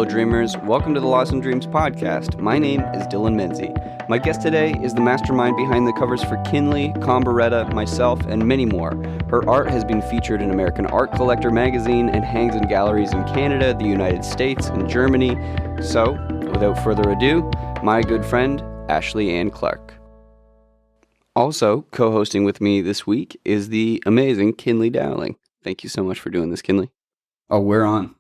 dreamers. Welcome to the Lost in Dreams podcast. My name is Dylan Menzie. My guest today is the mastermind behind the covers for Kinley, Comberetta, myself, and many more. Her art has been featured in American Art Collector magazine and hangs in galleries in Canada, the United States, and Germany. So, without further ado, my good friend, Ashley Ann Clark. Also, co-hosting with me this week is the amazing Kinley Dowling. Thank you so much for doing this, Kinley. Oh, we're on.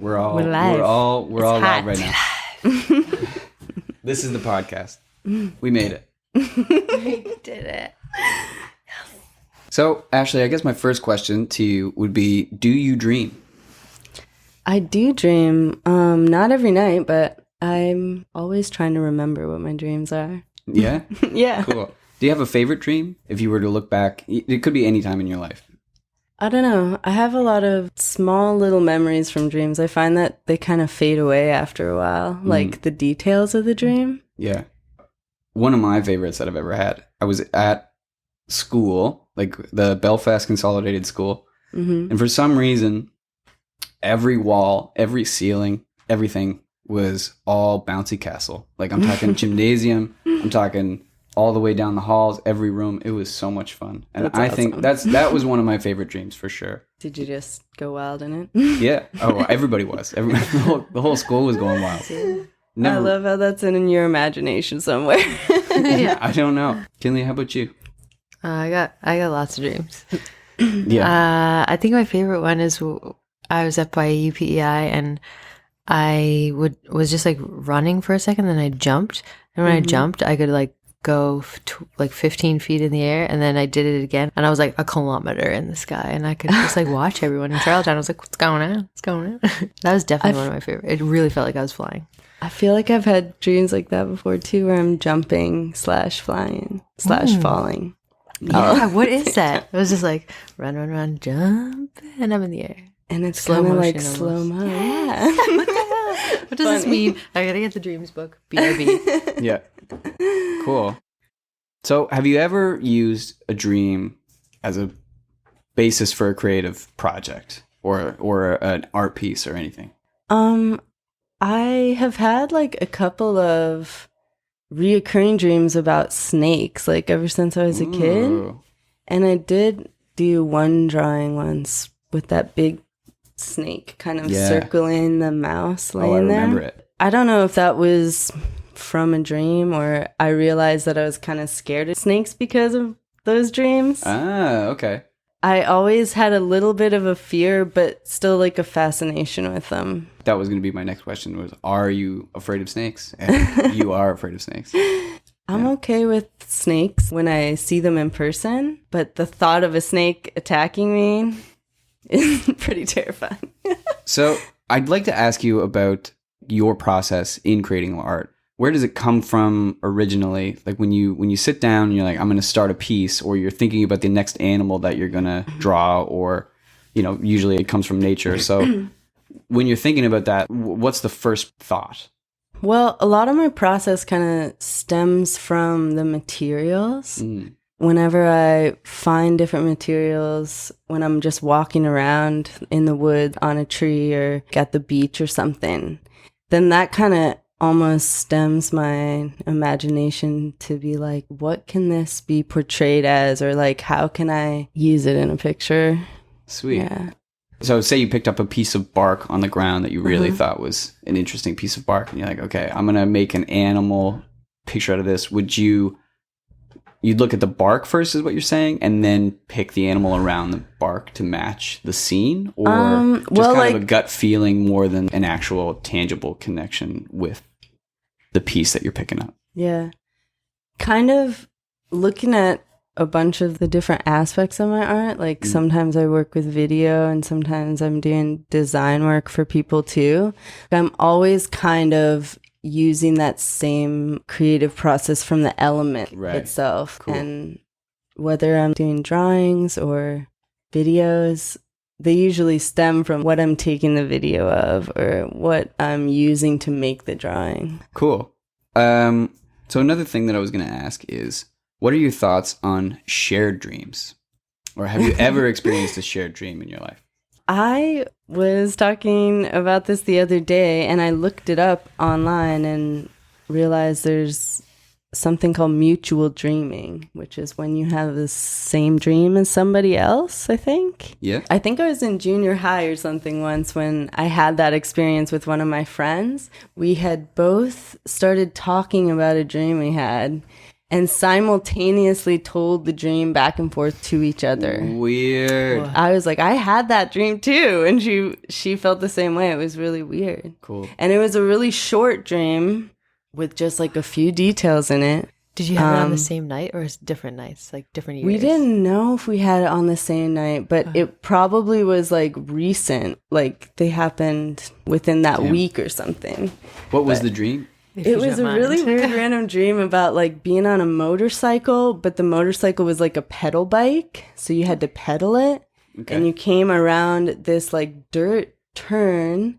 We're live. We're all live right now. This is the podcast. We made it. We did it. So, Ashley, I guess my first question to you would be, do you dream? I do dream. Not every night, but I'm always trying to remember what my dreams are. Yeah? Yeah. Cool. Do you have a favorite dream? If you were to look back, it could be any time in your life. I don't know. I have a lot of small little memories from dreams. I find that they kind of fade away after a while, like the details of the dream. Yeah. One of my favorites that I've ever had, I was at school, like the Belfast Consolidated School, and for some reason, every wall, every ceiling, everything was all bouncy castle. Like I'm talking gymnasium, I'm talking all the way down the halls, every room. It was so much fun. And that's I awesome. think that was one of my favorite dreams for sure. Did you just go wild in it? Yeah. Oh, everybody was. The whole school was going wild. I love how that's in your imagination somewhere. Yeah. I don't know. Kinley, how about you? I got lots of dreams. Yeah. I think my favorite one is I was up by UPEI and I was just like running for a second, then I jumped. And when I jumped, I could like go like 15 feet in the air, and then I did it again, and I was like a kilometer in the sky, and I could just like watch everyone in Charlottetown. I was like, what's going on? What's going on? That was definitely one of my favorite. It really felt like I was flying. I feel like I've had dreams like that before too, where I'm jumping / flying / falling. Yeah, what is that? It was just like run, jump, and I'm in the air. And it's slow motion, like slow mo. Yeah. What the hell? What does this mean? I gotta get the dreams book. BRB. Yeah. Cool. So, have you ever used a dream as a basis for a creative project or an art piece or anything? I have had like a couple of reoccurring dreams about snakes, like ever since I was a kid. And I did do one drawing once with that big snake kind of circling the mouse laying there. I remember it. I don't know if that was from a dream or I realized that I was kind of scared of snakes because of those dreams. Ah, okay. I always had a little bit of a fear, but still like a fascination with them. That was going to be my next question was, are you afraid of snakes? And you are afraid of snakes. I'm okay with snakes when I see them in person, but the thought of a snake attacking me is pretty terrifying. So I'd like to ask you about your process in creating art. Where does it come from originally? Like when you sit down and you're like, I'm going to start a piece, or you're thinking about the next animal that you're going to draw, or, usually it comes from nature. So when you're thinking about that, what's the first thought? Well, a lot of my process kind of stems from the materials. Whenever I find different materials, when I'm just walking around in the woods on a tree or at the beach or something, then that kind of almost stems my imagination to be like, what can this be portrayed as? Or like, how can I use it in a picture? Sweet. Yeah. So say you picked up a piece of bark on the ground that you really thought was an interesting piece of bark, and you're like, okay, I'm going to make an animal picture out of this. You'd look at the bark first is what you're saying, and then pick the animal around the bark to match the scene? Or just kind of a gut feeling more than an actual tangible connection with the piece that you're picking up? Yeah. Kind of looking at a bunch of the different aspects of my art. Like sometimes I work with video and sometimes I'm doing design work for people too. I'm always kind of using that same creative process from the element itself. Cool. And whether I'm doing drawings or videos, they usually stem from what I'm taking the video of or what I'm using to make the drawing. Cool. So another thing that I was going to ask is, what are your thoughts on shared dreams? Or have you ever experienced a shared dream in your life? I was talking about this the other day, and I looked it up online and realized there's something called mutual dreaming, which is when you have the same dream as somebody else, I think. Yeah. I think I was in junior high or something once when I had that experience with one of my friends. We had both started talking about a dream we had and simultaneously told the dream back and forth to each other. Weird. I was like, I had that dream too. And she felt the same way. It was really weird. Cool. And it was a really short dream with just like a few details in it. Did you have it on the same night or is it different nights, like different years? We didn't know if we had it on the same night, but it probably was like recent. Like they happened within that week or something. What was the dream? It was a really weird random dream about like being on a motorcycle, but the motorcycle was like a pedal bike. So you had to pedal it and you came around this like dirt turn.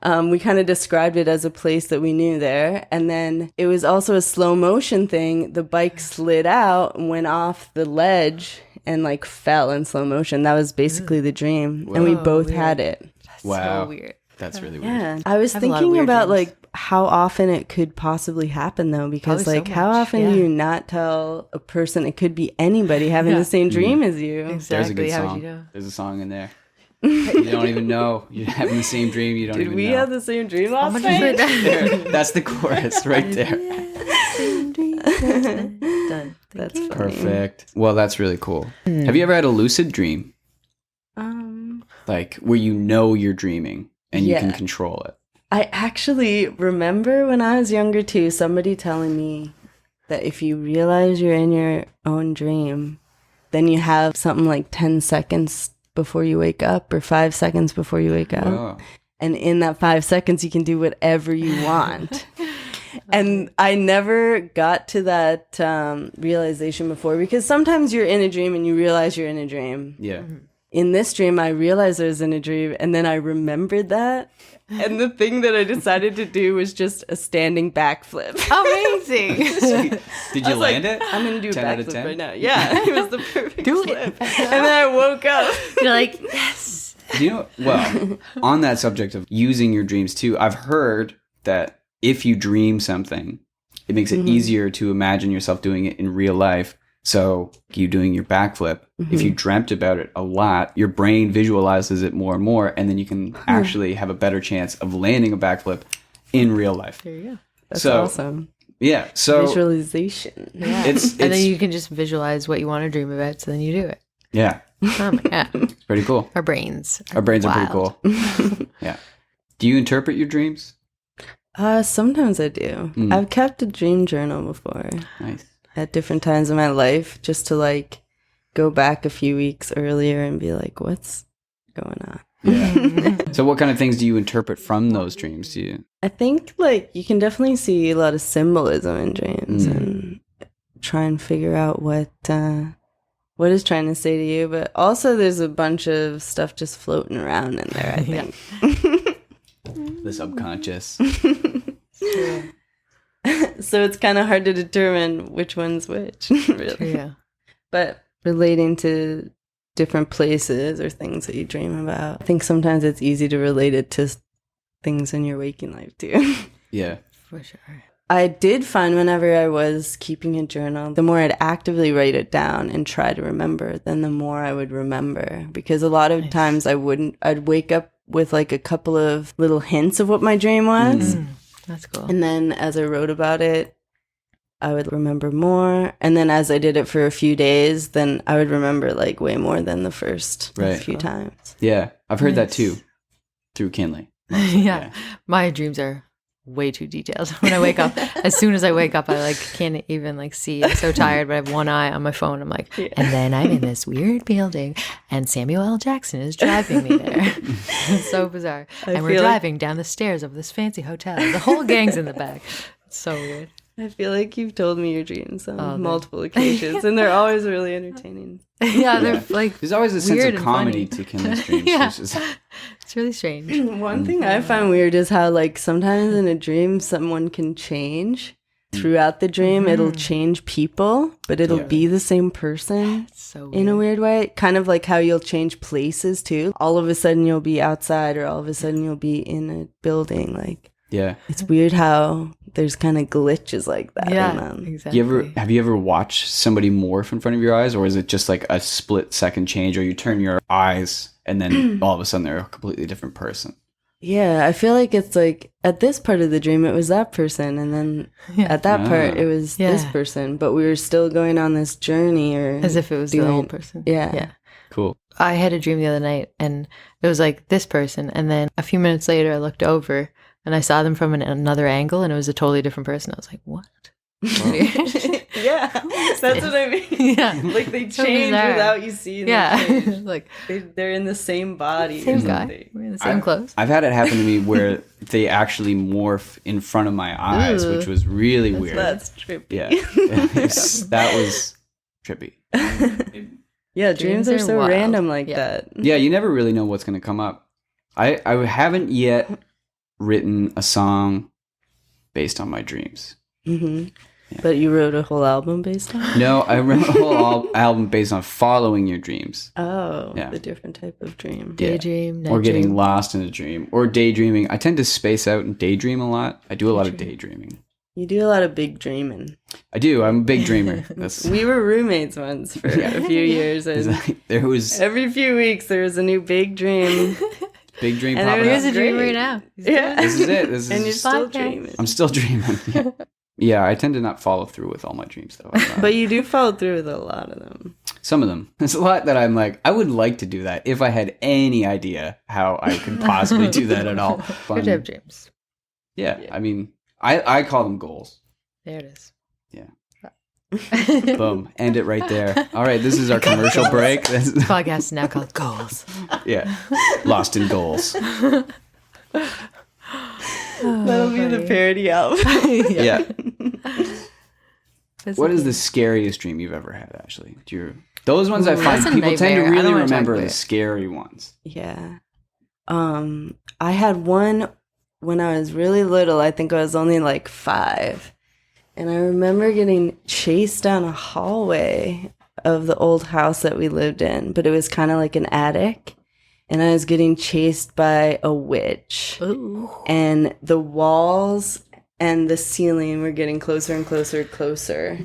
We kind of described it as a place that we knew there. And then it was also a slow motion thing. The bike slid out and went off the ledge and like fell in slow motion. That was basically the dream. Whoa. And we both Weird. had it. That's Wow. so weird. That's really weird. Yeah. I was I have a lot of thinking weird about dreams. like how often it could possibly happen though, because Probably so like how much, often yeah. do you not tell a person, it could be anybody having the same dream as you. There's a Exactly. good How would song. you know? There's a song in there. You don't even know. You're having the same dream. You don't Did even we know. have the same dream last much night? is it? There, that's the chorus right there. Done. That's funny. Perfect. Well, that's really cool. Have you ever had a lucid dream? Like where you know you're dreaming and you can Yeah. control it? I actually remember when I was younger too, somebody telling me that if you realize you're in your own dream, then you have something like 10 seconds before you wake up or 5 seconds before you wake up. Whoa. And in that 5 seconds, you can do whatever you want. And I never got to that realization before, because sometimes you're in a dream and you realize you're in a dream. Yeah. In this dream, I realized I was in a dream, and then I remembered that. And the thing that I decided to do was just a standing backflip. Amazing. Did you land it? I'm going to do a 10 out of backflip 10? right now. Yeah, it was the perfect Do flip. it. And then I woke up. You're like, yes. Do you know? Well, on that subject of using your dreams too, I've heard that if you dream something, it makes it easier to imagine yourself doing it in real life. So you doing your backflip, if you dreamt about it a lot, your brain visualizes it more and more, and then you can actually have a better chance of landing a backflip in real life. There you go. That's So- awesome. Yeah. So Visualization. Yeah. it's And then you can just visualize what you want to dream about, so then you do it. yeah, Oh my God. it's pretty cool. Our brains. Our brains are pretty wild. cool. Yeah. Do you interpret your dreams? Sometimes I do. I've kept a dream journal before Nice. at different times in my life, just to like go back a few weeks earlier and be like, what's going on? Yeah. So what kind of things do you interpret from those dreams? Do you? I think like you can definitely see a lot of symbolism in dreams and try and figure out what it's trying to say to you. But also there's a bunch of stuff just floating around in there, I think. The subconscious. So it's kind of hard to determine which one's which, really. Yeah. But relating to different places or things that you dream about, I think sometimes it's easy to relate it to things in your waking life too. Yeah. For sure. I did find whenever I was keeping a journal, the more I'd actively write it down and try to remember, then the more I would remember. Because a lot of times I'd wake up with like a couple of little hints of what my dream was. That's cool. And then as I wrote about it, I would remember more. And then as I did it for a few days, then I would remember like way more than the first Right. few times. Yeah. I've heard that Nice. too through Kinley. Yeah. My dreams are way too detailed. When I wake up, as soon as I wake up, I like can't even like see. I'm so tired, but I have one eye on my phone. I'm like, and then I'm in this weird building, and Samuel L. Jackson is driving me there. It's so bizarre. And we're feel like- driving down the stairs of this fancy hotel. The whole gang's in the back. It's so weird. I feel like you've told me your dreams on they're- multiple occasions, and they're always really entertaining. Yeah, they're like There's always a sense weird of and comedy funny. to Kinley's dreams. Yeah. Which is- It's really strange. One thing I find weird is how like sometimes in a dream someone can change. throughout the dream. It'll change people, but it'll be the same person So in a weird way. Kind of like how you'll change places too. All of a sudden you'll be outside, or all of a sudden you'll be in a building. Like, Yeah. it's weird how there's kind of glitches like that. Yeah, in them. exactly. Have you ever watched somebody morph in front of your eyes, or is it just like a split second change, or you turn your eyes and then all of a sudden they're a completely different person? Yeah, I feel like it's like at this part of the dream it was that person, and then at that part it was this person, but we were still going on this journey, or As if it was the old person. Yeah. Cool. I had a dream the other night, and it was like this person, and then a few minutes later I looked over and I saw them from another angle, and it was a totally different person. I was like, what? Yeah, that's what I mean. Yeah. Like they So change bizarre. without you seeing Yeah. them change. Like, They're in the same body. same or guy. something. We're in the same clothes. I've had it happen to me where they actually morph in front of my eyes, which was really weird. That's trippy. Yeah. That was trippy. Yeah, dreams are so wild. random like Yeah. that. Yeah, you never really know what's going to come up. I haven't yet written a song based on my dreams. Mm-hmm. But you wrote a whole album based on it? No, I wrote a whole album based on following your dreams. Oh, Yeah. the different type of dream. Yeah. Daydream, night Or getting dream. lost in a dream. Or daydreaming. I tend to space out and daydream a lot. I do a lot of daydreaming. You do a lot of big dreaming. I do. I'm a big dreamer. That's We were roommates once for a few years, and there was every few weeks there was a new big dream. big dream And popping there up. Here's a dream Great. right now. Yeah. This is it. This And you're is. still Podcast. dreaming. I'm still dreaming. Yeah. Yeah, I tend to not follow through with all my dreams though. But you do follow through with a lot of them. Some of them. There's a lot that I'm like, I would like to do that if I had any idea how I could possibly do that at all. Good to have dreams. Yeah, I mean, I call them goals. There it is. Boom. End it right there. All right, this is our commercial break. This is- Podcast is now called Goals. yeah. Lost in goals. That'll be the parody album. Yeah. What is the scariest dream you've ever had, Ashley? Those ones I find that's a people tend to nightmare. I really don't wanna talk remember about the it. scary ones. Yeah. I had one when I was really little. I think I was only like 5. And I remember getting chased down a hallway of the old house that we lived in, but it was kind of like an attic. And I was getting chased by a witch. Ooh. And the walls and the ceiling were getting closer and closer and closer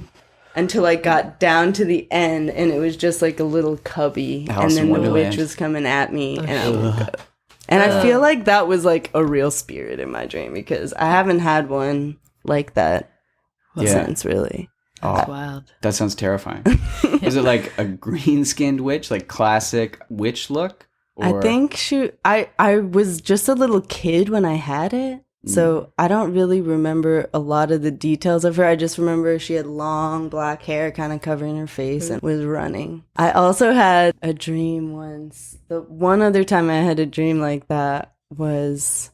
until I got down to the end, and it was just like a little cubby. Alice And in then the Wonderland. witch was coming at me, and I woke up. And I feel like that was like a real spirit in my dream, because I haven't had one like that since, really. That's wild. That sounds terrifying. Was it like a green-skinned witch, like classic witch look? Or... I think I was just a little kid when I had it. So I don't really remember a lot of the details of her. I just remember she had long black hair kind of covering her face and was running. I also had a dream once. The one other time I had a dream like that was,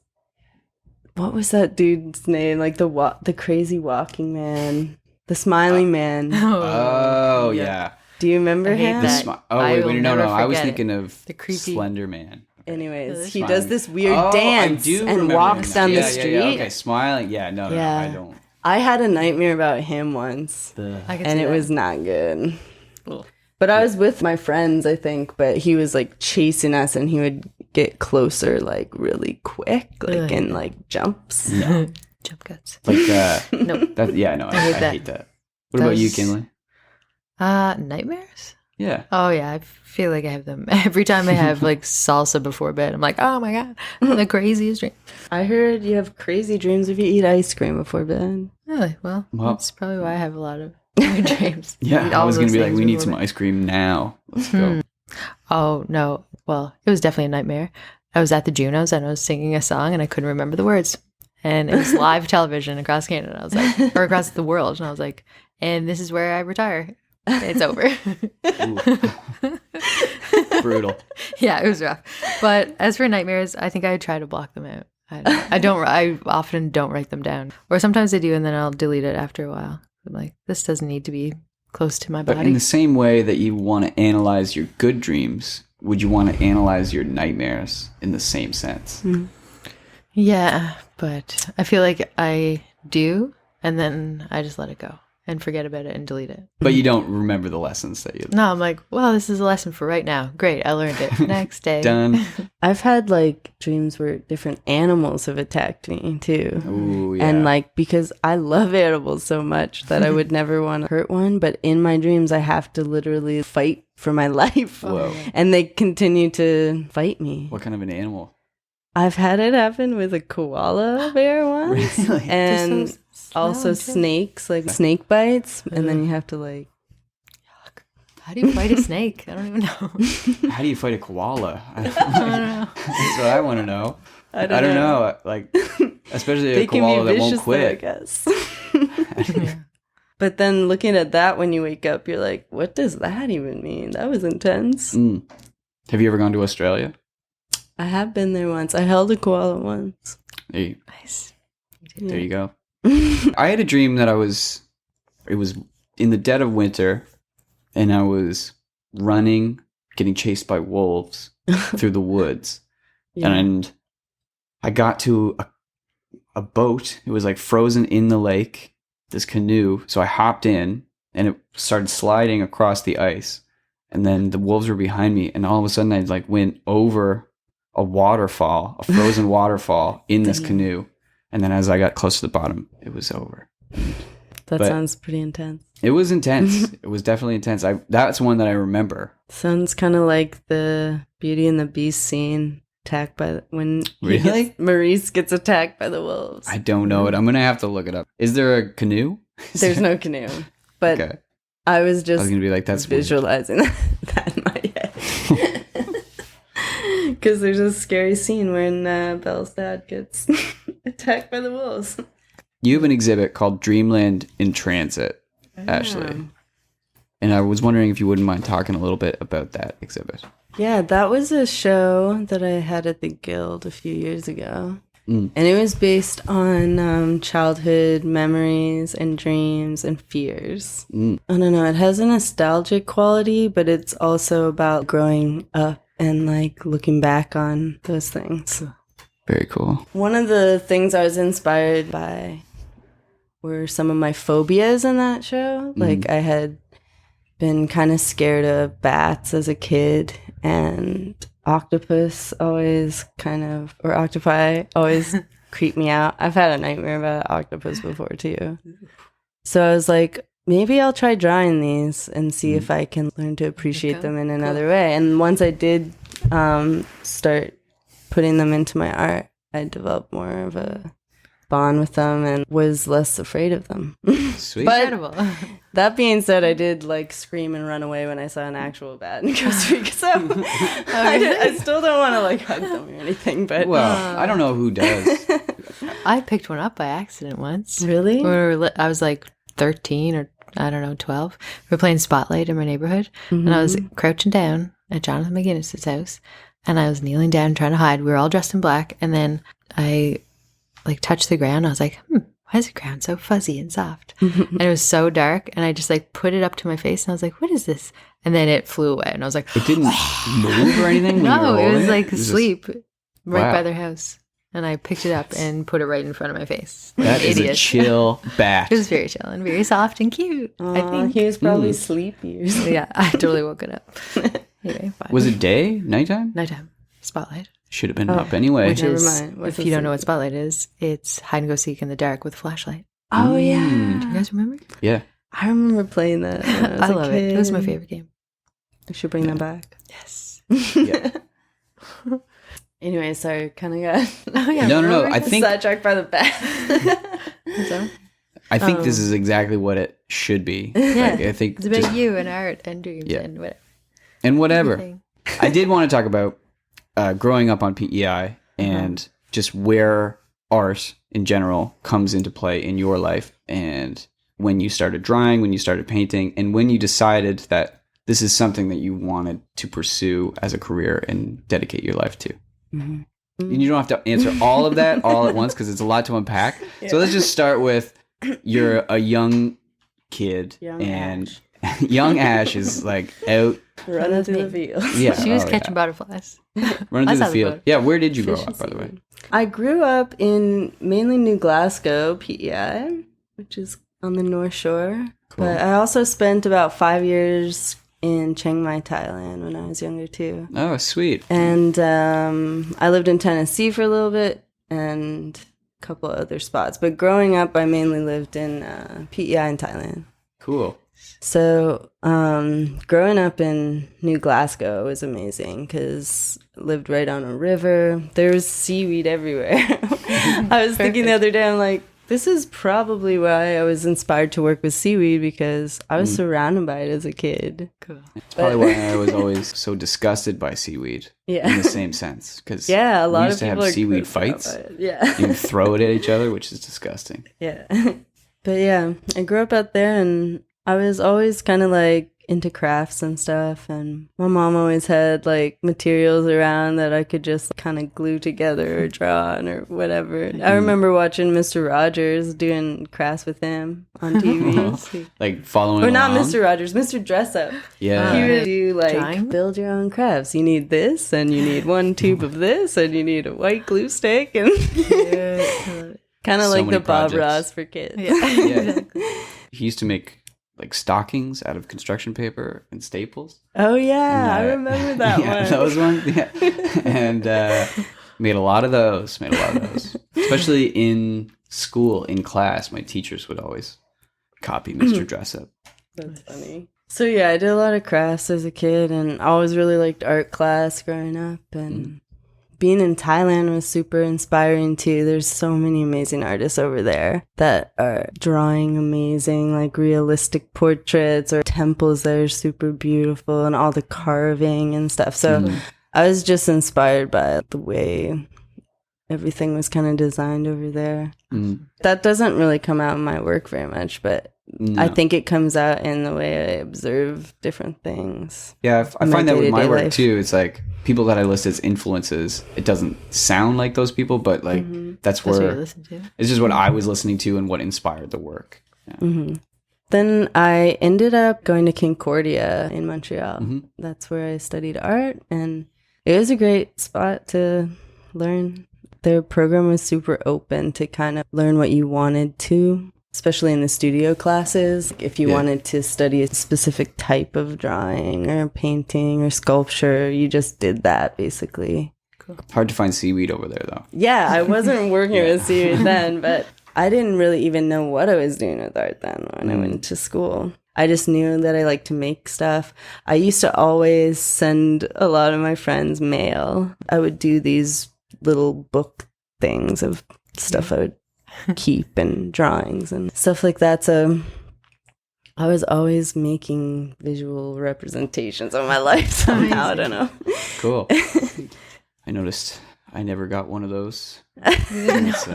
what was that dude's name? Like the crazy walking man, the smiling man. Oh, yeah. Do you remember I hate him? that. Oh, I wait, will no. never I was forget it. thinking of The creepy- Slender Man. Anyways, he Smiling. does this weird Oh, dance I do and remember walks him. down the Yeah, street. Yeah, okay, smiling. Yeah, no, Yeah. I don't. I had a nightmare about him once, I can and see it that. was not good. But I was with my friends, I think, but he was like chasing us, and he would get closer like really quick, like in like jumps. Jump cuts. Like, No. I hate that. What about you, Those- Kinley? Nightmares? Yeah. Oh yeah, I feel like I have them every time I have like salsa before bed. I'm like, oh my god, the craziest dream. I heard you have crazy dreams if you eat ice cream before bed. Really? Well, Well- that's probably why I have a lot of weird dreams. Yeah, Eat I all was going to those be like, things we need before some bed. ice cream now. Let's go. Oh no. Well, it was definitely a nightmare. I was at the Junos and I was singing a song and I couldn't remember the words. And it was live television across Canada. I was like, or across the world. And I was like, and this is where I retire. It's over. Brutal. Yeah, it was rough. But as for nightmares, I think I try to block them out. I often don't write them down. Or sometimes I do and then I'll delete it after a while. I'm like, this doesn't need to be close to my But in body. the same way that you want to analyze your good dreams, would you want to analyze your nightmares in the same sense? Yeah, but I feel like I do and then I just let it go and forget about it and delete it. But you don't remember the lessons that you... No, I'm like, well, this is a lesson for right now. Great, I learned it. Next day. Done. I've had like dreams where different animals have attacked me too. Ooh, yeah. And like, because I love animals so much that I would never want to hurt one, but in my dreams I have to literally fight for my life. Whoa. And they continue to fight me. What kind of an animal? I've had it happen with a koala bear once. Really? And Just also snakes, like snake bites, and then you have to like... How do you fight a snake? I don't even know. How do you fight a koala? I don't know. That's what I want to know. I don't know. Like, especially They a can koala be that won't vicious, though, I quit. guess. Yeah. But then looking at that when you wake up, you're like, what does that even mean? That was intense. Have you ever gone to Australia? I have been there once. I held a koala once. Nice. There you go. I had a dream that it was in the dead of winter, and I was running, getting chased by wolves through the woods. Yeah. And I got to a boat. It was like frozen in the lake, this canoe. So I hopped in, and it started sliding across the ice. And then the wolves were behind me, and all of a sudden I like went over a waterfall, a frozen waterfall in this canoe. And then as I got close to the bottom, it was over. That sounds pretty intense. It was intense. It was definitely intense. That's one that I remember. Sounds kind of like the Beauty and the Beast scene attacked by when Maurice gets attacked by the wolves. I don't know it. I'm going to have to look it up. Is there a canoe? There's no canoe. But Okay. I was just going to be like, that's visualizing that in my head. Because there's a scary scene when Belle's dad gets attacked by the wolves. You have an exhibit called Dreamland in Transit, Ashley. And I was wondering if you wouldn't mind talking a little bit about that exhibit. Yeah, that was a show that I had at the Guild a few years ago. And it was based on childhood memories and dreams and fears. I don't know, it has a nostalgic quality, but it's also about growing up and like looking back on those things. Very cool. One of the things I was inspired by were some of my phobias in that show. Like I had been kind of scared of bats as a kid, and octopi always creep me out. I've had a nightmare about octopus before too. So I was like, maybe I'll try drawing these and see if I can learn to appreciate them in another way. And once I did start putting them into my art, I developed more of a bond with them and was less afraid of them. Sweet. But Incredible. that being said, I did like scream and run away when I saw an actual bat in Costa Rica. So I still don't want to like hug them or anything. But Well, I don't know who does. I picked one up by accident once. Really? I was like 13 or I don't know, 12. We were playing Spotlight in my neighborhood, and I was crouching down at Jonathan McGinnis's house, and I was kneeling down trying to hide. We were all dressed in black, and then I like touched the ground. I was like, why is the ground so fuzzy and soft? And it was so dark, and I just like put it up to my face, and I was like, what is this? And then it flew away, and I was like, It didn't move or anything? when you were no, it holding was like It was just- asleep right Wow. by their house. And I picked it up and put it right in front of my face. Like That an is a idiot. chill bat. It was very chill and very soft and cute. I think. he was probably sleepy or something. Yeah, I totally woke it up. Anyway, fine. Was it day? Nighttime? Nighttime. Spotlight. Should have been up anyway. Which Never is, mind. What's if a you don't know what secret? Spotlight is, it's hide and go seek in the dark with a flashlight. Oh, Do yeah. you guys remember? Yeah. I remember playing that. When I I was a love it. It was my kid. favorite game. We should bring that back. Yes. Yeah. Anyway, sorry, kind of got Oh, yeah. No. remember? I think sidetracked by the bat. So, I think this is exactly what it should be. Yeah. Like, I think it's about just- you and art and dreams Yeah. and whatever. and whatever. Everything. I did want to talk about growing up on PEI and just where art in general comes into play in your life, and when you started drawing, when you started painting, and when you decided that this is something that you wanted to pursue as a career and dedicate your life to. And you don't have to answer all of that all at once because it's a lot to unpack. So let's just start with you're a young kid, Young and Ash. young Ash is like out. Running through me. the field. Yeah, She was oh, catching yeah. butterflies. Running I through saw the the field. photo. Yeah, where did you grow Fish up, by the way? I grew up in mainly New Glasgow, PEI, which is on the North Shore. Cool. But I also spent about 5 years in Chiang Mai, Thailand when I was younger too. Oh, sweet. And I lived in Tennessee for a little bit and a couple other spots. But growing up, I mainly lived in PEI in Thailand. Cool. So growing up in New Glasgow was amazing because I lived right on a river. There was seaweed everywhere. I was thinking the other day, I'm like, this is probably why I was inspired to work with seaweed because I was surrounded by it as a kid. Cool. It's probably why I was always so disgusted by seaweed. Yeah. In the same sense. Because Yeah, a lot we of used to people have are seaweed grossed out fights. by it. Yeah. You throw it at each other, which is disgusting. Yeah. But yeah, I grew up out there and I was always kind of like into crafts and stuff. And my mom always had like materials around that I could just kind of glue together or draw on or whatever. I remember watching Mr. Rogers doing crafts with him on TV. Like following Or not along. Mr. Rogers, Mr. Dress Up. Yeah. He would do like Drawing? build your own crafts. You need this, and you need one tube of this, and you need a white glue stick, and kind of So like many the Bob projects. Ross for kids. Yeah. He used to make like stockings out of construction paper and staples. Oh yeah, I And, remember that yeah, one. those ones. Yeah. And made a lot of those. Especially in school, in class, my teachers would always copy Mr. Dress Up. That's funny. So yeah, I did a lot of crafts as a kid, and I always really liked art class growing up. And being in Thailand was super inspiring too. There's so many amazing artists over there that are drawing amazing, like realistic portraits or temples that are super beautiful, and all the carving and stuff. So I was just inspired by the way everything was kind of designed over there. That doesn't really come out in my work very much, but No. I think it comes out in the way I observe different things. Yeah, I my find that with my day-to-day work life. too. It's like people that I list as influences. It doesn't sound like those people, but like that's That's what you where listen to. it's just what I was listening to and what inspired the work. Yeah. Then I ended up going to Concordia in Montreal. That's where I studied art, and it was a great spot to learn. Their program was super open to kind of learn what you wanted to, especially in the studio classes. If you wanted to study a specific type of drawing or painting or sculpture, you just did that basically. Hard to find seaweed over there though. Yeah, I wasn't working with seaweed then, but I didn't really even know what I was doing with art then when I went to school. I just knew that I liked to make stuff. I used to always send a lot of my friends mail. I would do these little book things of stuff I would keep and drawings and stuff like that. So I was always making visual representations of my life somehow. I don't know. Cool. I noticed I never got one of those. It's,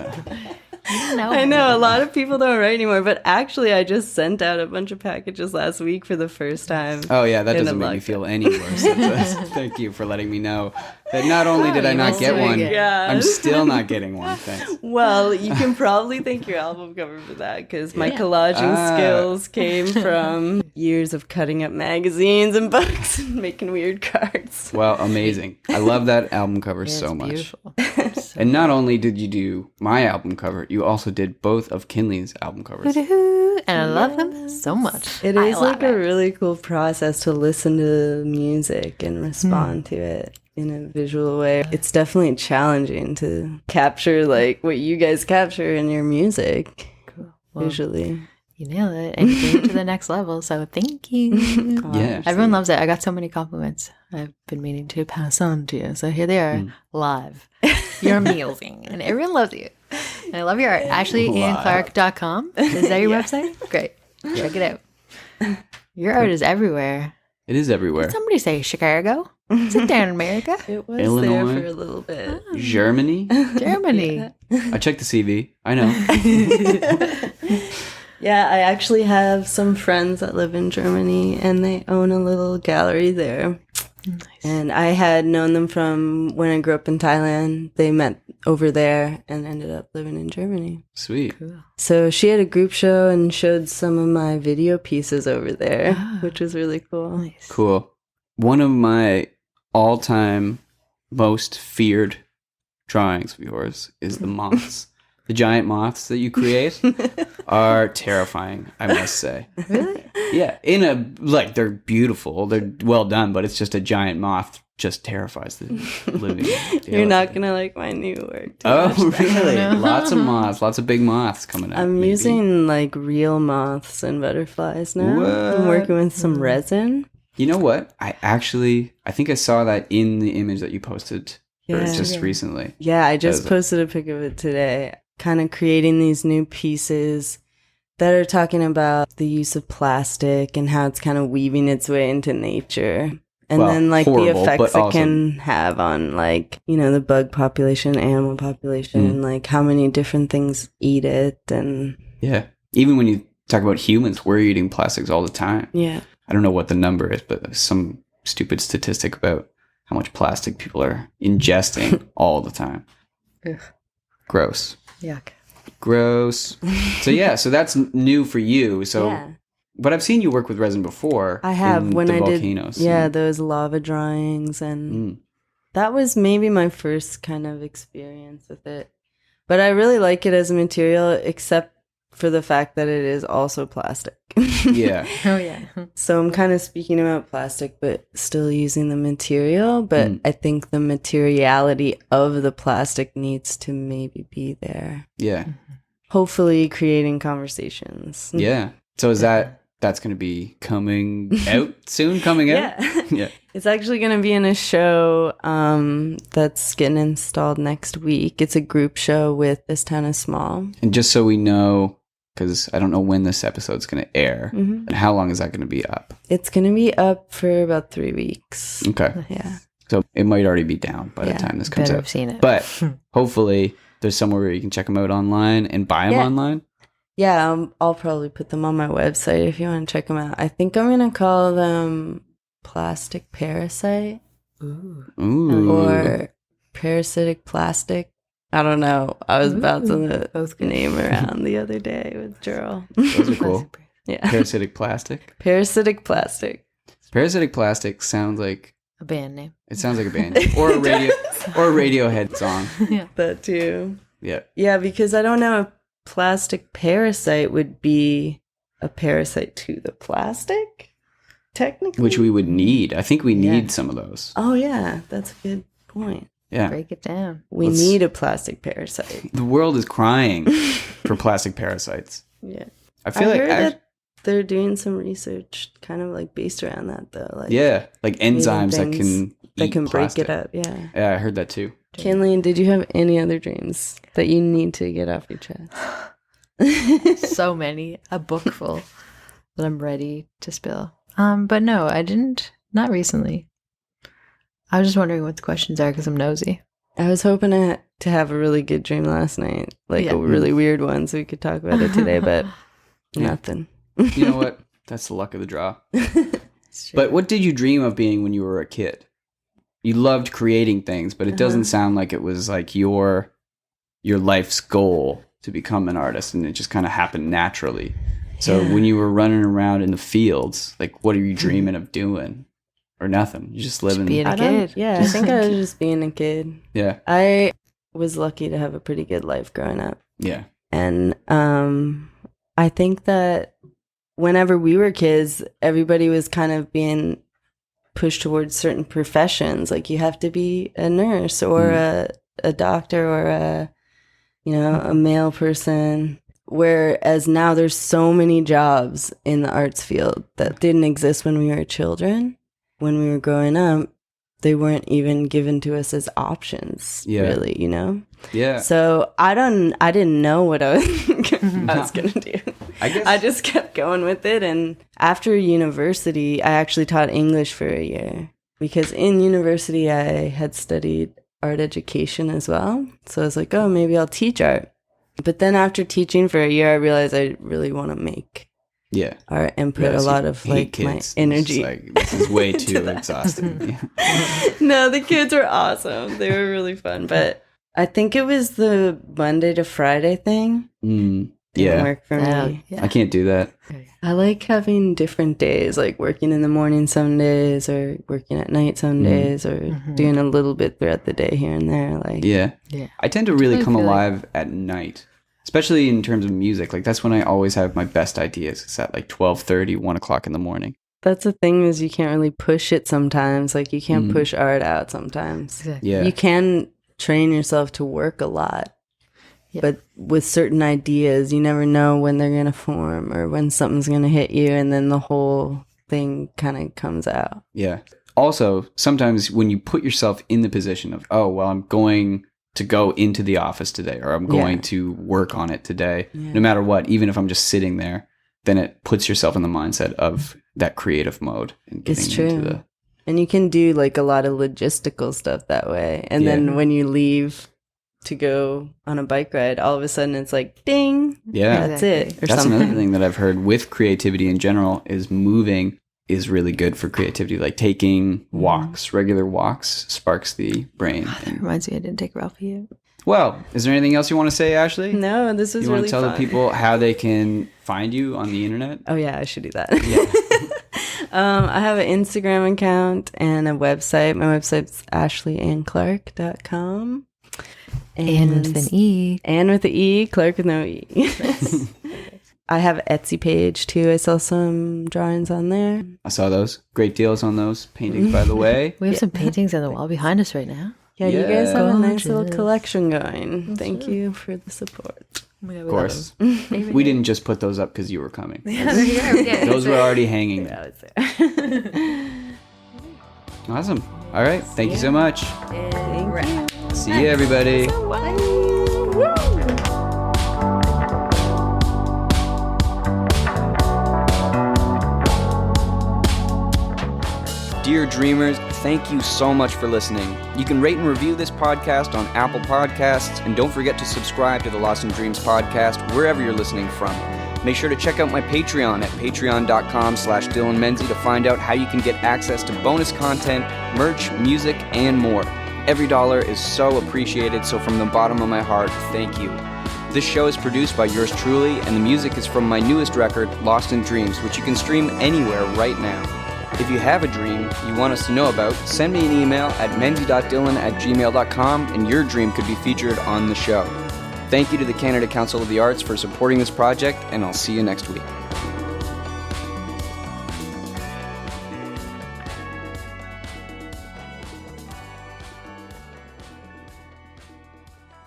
I know a lot of people don't write anymore, but actually I just sent out a bunch of packages last week for the first time. oh yeah, that In doesn't a make me lockdown. feel any worse. Thank you for letting me know that not only did I you not must get do it one, again. Yeah. I'm still not getting one. Thanks. Well, you can probably thank your album cover for that because my Yeah. collaging Ah. skills came from years of cutting up magazines and books and making weird cards. Well, amazing. I love that album cover Yeah, so it's much. beautiful. So And not only did you do my album cover, you also did both of Kinley's album covers. Hoo-doo-hoo. And I love them so much. It I is like love a it. really cool process to listen to music and respond to it in a visual way. It's definitely challenging to capture like what you guys capture in your music Well, visually. You nailed it, and you came to the next level. So thank you. Yeah. Everyone loves it. I got so many compliments. I've been meaning to pass on to you. So here they are, live. You're amazing, and everyone loves you. And I love your art. AshleyIanClark.com. Is that your website? Great. Check it out. Your art is everywhere. It is everywhere. Did somebody say Chicago? Is it down in America? It was Illinois. there for a little bit. Germany? Germany. I checked the CV. I know. Yeah, I actually have some friends that live in Germany and they own a little gallery there. Nice. And I had known them from when I grew up in Thailand. They met over there and ended up living in Germany. Sweet. Cool. So she had a group show and showed some of my video pieces over there, which was really cool. Nice. Cool. One of my all-time most feared drawings of yours is the moths. the giant moths that you create are terrifying, I must say. Really? Yeah, they're beautiful, they're well done, but it's just a giant moth just terrifies the living. You're not gonna like my new work. Oh, really? Lots of moths, lots of big moths coming out. I'm using like real moths and butterflies now. What? I'm working with some resin. You know what? I think I saw that in the image that you posted just recently. Yeah, I just posted a pic of it today. Kind of creating these new pieces that are talking about the use of plastic and how it's kind of weaving its way into nature. And then like the effects it can have on like, the bug population, animal population, and like how many different things eat it. And yeah, even when you talk about humans, we're eating plastics all the time. Yeah. I don't know what the number is, but there's some stupid statistic about how much plastic people are ingesting all the time. Ugh. Gross. Yuck. Gross. So that's new for you. So, yeah. But I've seen you work with resin before. I have when I volcanoes. did those lava drawings, and that was maybe my first kind of experience with it. But I really like it as a material, except for the fact that it is also plastic. Yeah. Oh yeah. So I'm kind of speaking about plastic, but still using the material. But I think the materiality of the plastic needs to maybe be there. Yeah. Hopefully creating conversations. Yeah. So that's going to be coming out soon? Coming out? Yeah. It's actually going to be in a show that's getting installed next week. It's a group show with This Town is Small. And just so we know, because I don't know when this episode's going to air, and how long is that going to be up? It's going to be up for about 3 weeks. Okay. Yeah. So it might already be down by the time this comes Better out. have seen it. But hopefully there's somewhere where you can check them out online and buy them online. Yeah, I'll probably put them on my website if you want to check them out. I think I'm going to call them Plastic Parasite. Ooh. Or Parasitic Plastic. I don't know. I was bouncing the name around the other day with Gerald. Those are cool. Yeah. Parasitic Plastic. Parasitic Plastic. Parasitic Plastic sounds like a band name. It sounds like a band name. Or a Radiohead song. Yeah. That too. Yeah. Yeah, because I don't know if plastic parasite would be a parasite to the plastic, technically. Which we would need. I think we need some of those. Oh, yeah. That's a good point. Yeah. Break it down. We need a plastic parasite. The world is crying for plastic parasites. Yeah. I heard that they're doing some research kind of like based around that, though. Like like enzymes that can break it up. Yeah. Yeah, I heard that too. Kinley, did you have any other dreams that you need to get off your chest? So many. A book full that I'm ready to spill. But no, I didn't. Not recently. I was just wondering what the questions are because I'm nosy. I was hoping to have a really good dream last night, like a really weird one, so we could talk about it today, but nothing. You know what? That's the luck of the draw. But what did you dream of being when you were a kid? You loved creating things, but it doesn't sound like it was like your life's goal to become an artist, and it just kind of happened naturally. So when you were running around in the fields, like what are you dreaming of doing? Or nothing. You just living. Being a kid. Yeah, I think I was just being a kid. Yeah. I was lucky to have a pretty good life growing up. Yeah. And I think that whenever we were kids, everybody was kind of being pushed towards certain professions. Like you have to be a nurse or a doctor or a male person. Whereas now there's so many jobs in the arts field that didn't exist when we were children. When we were growing up, they weren't even given to us as options, really, Yeah. So I didn't know what I was going to do. I just kept going with it. And after university, I actually taught English for a year because in university, I had studied art education as well. So I was like, oh, maybe I'll teach art. But then after teaching for a year, I realized I really want to make art and put a lot of my energy. This is way too exhausting. No, the kids were awesome. They were really fun. But I think it was the Monday to Friday thing. Didn't work for me. I can't do that. I like having different days, like working in the morning some days or working at night some days or doing a little bit throughout the day here and there. I tend to really come alive at night. especially in terms of music. Like that's when I always have my best ideas. It's at like 12:30, 1 o'clock in the morning. That's the thing, is you can't really push it sometimes. Like you can't push art out sometimes. Exactly. Yeah. You can train yourself to work a lot. Yeah. But with certain ideas, you never know when they're going to form or when something's going to hit you, and then the whole thing kind of comes out. Yeah. Also, sometimes when you put yourself in the position of, oh, well, I'm going to go into the office today, or I'm going to work on it today, no matter what, even if I'm just sitting there, then it puts yourself in the mindset of that creative mode and getting It's true. into the... And you can do like a lot of logistical stuff that way. And then when you leave to go on a bike ride, all of a sudden it's like, ding, that's it. Or That's something. another thing that I've heard with creativity in general is moving is really good for creativity. Like taking walks, regular walks, sparks the brain. That reminds me, I didn't take Ralph yet. Well, is there anything else you want to say, Ashley? No, this was You want really to tell fun. the people how they can find you on the internet? Oh yeah, I should do that. Yeah. I have an Instagram account and a website. My website's ashleyandclark.com. And with an E. And with the E, Clark with no E. I have an Etsy page too. I sell some drawings on there. I saw those. Great deals on those paintings, by the way. We have some paintings on the wall behind us right now. Yeah, you guys have a nice little Gorgeous. collection going. Thank you for the support. Of course. We didn't just put those up because you were coming. Yeah, Those were already hanging there. Awesome. All right. Thank you so much. Thank you. See you, everybody. Dear Dreamers, thank you so much for listening. You can rate and review this podcast on Apple Podcasts, and don't forget to subscribe to the Lost in Dreams podcast wherever you're listening from. Make sure to check out my Patreon at patreon.com/Dylan Menzie to find out how you can get access to bonus content, merch, music, and more. Every dollar is so appreciated, so from the bottom of my heart, thank you. This show is produced by yours truly, and the music is from my newest record, Lost in Dreams, which you can stream anywhere right now. If you have a dream you want us to know about, send me an email at menzie.dylan@gmail.com and your dream could be featured on the show. Thank you to the Canada Council of the Arts for supporting this project, and I'll see you next week.